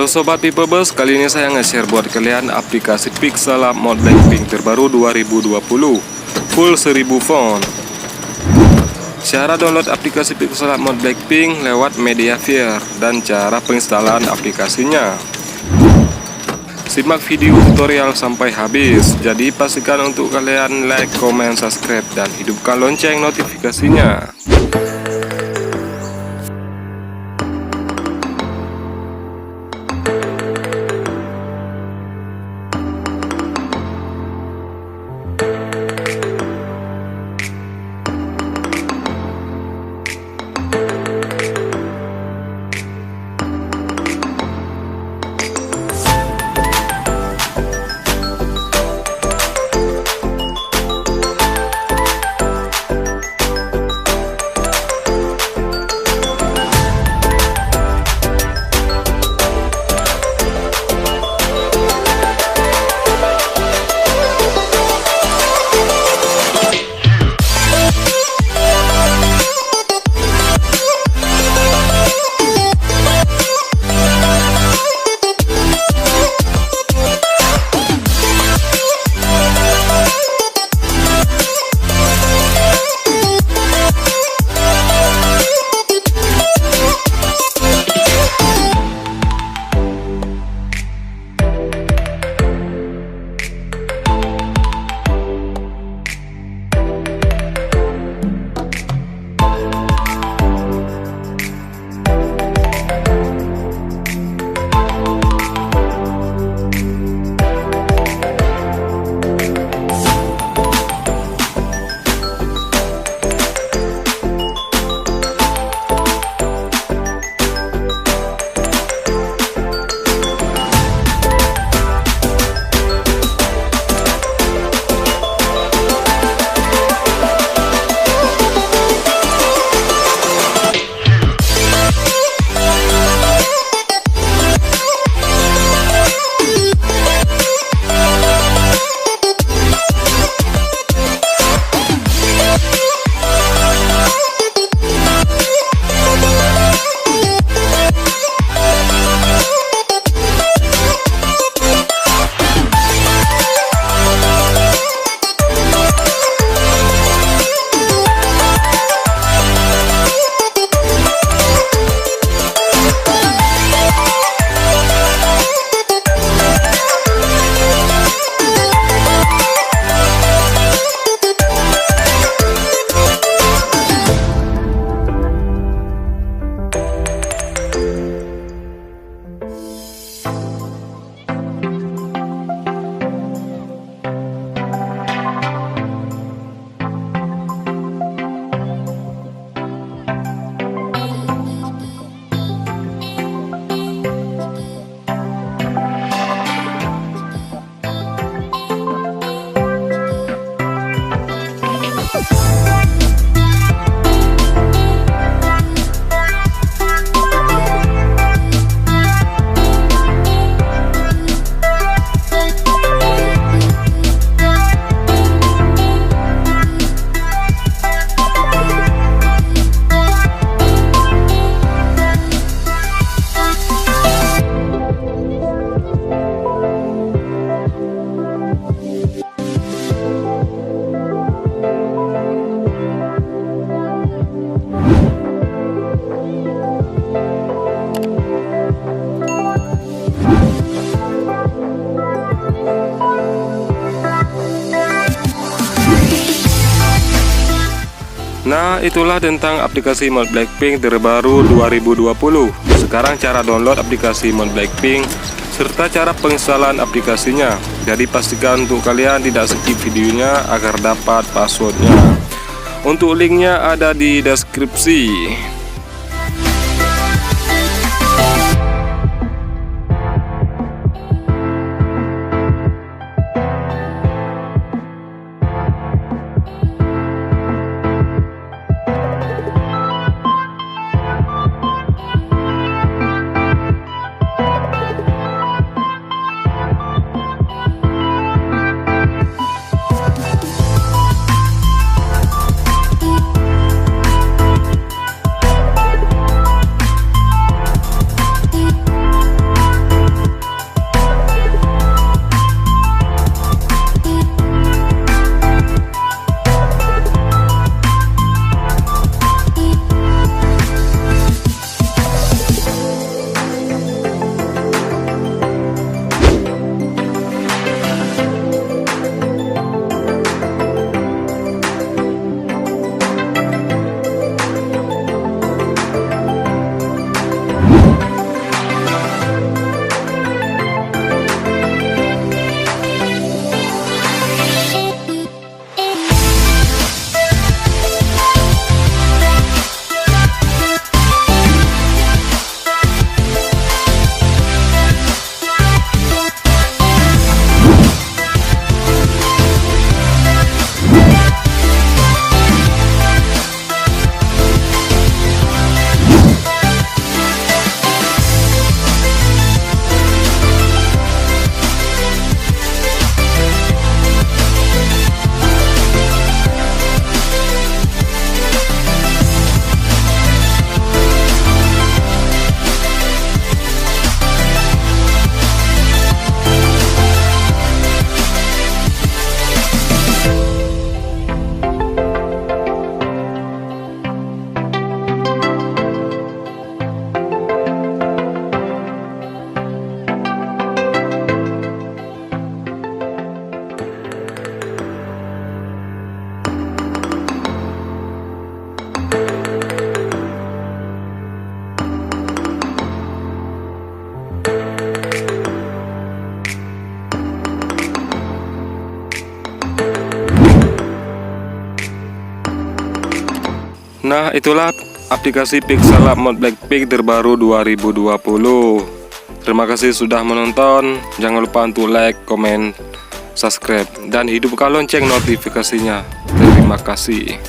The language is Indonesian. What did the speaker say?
Halo Sobat Pipobers, kali ini saya nge-share buat kalian aplikasi Pixellab mod Blackpink terbaru 2020 full 1000 font. Cara download aplikasi Pixellab mod Blackpink lewat Mediafire dan cara penginstalan aplikasinya. Simak video tutorial sampai habis, jadi pastikan untuk kalian like, comment, subscribe, dan hidupkan lonceng notifikasinya. Nah, itulah tentang aplikasi mod Blackpink terbaru 2020. Sekarang cara download aplikasi mod Blackpink serta cara penginstalan aplikasinya. Jadi pastikan untuk kalian tidak skip videonya agar dapat passwordnya. Untuk linknya ada di deskripsi. Nah, itulah aplikasi Pixellab mod Blackpink terbaru 2020. Terima kasih sudah menonton. Jangan lupa untuk like, komen, subscribe, dan hidupkan lonceng notifikasinya. Terima kasih.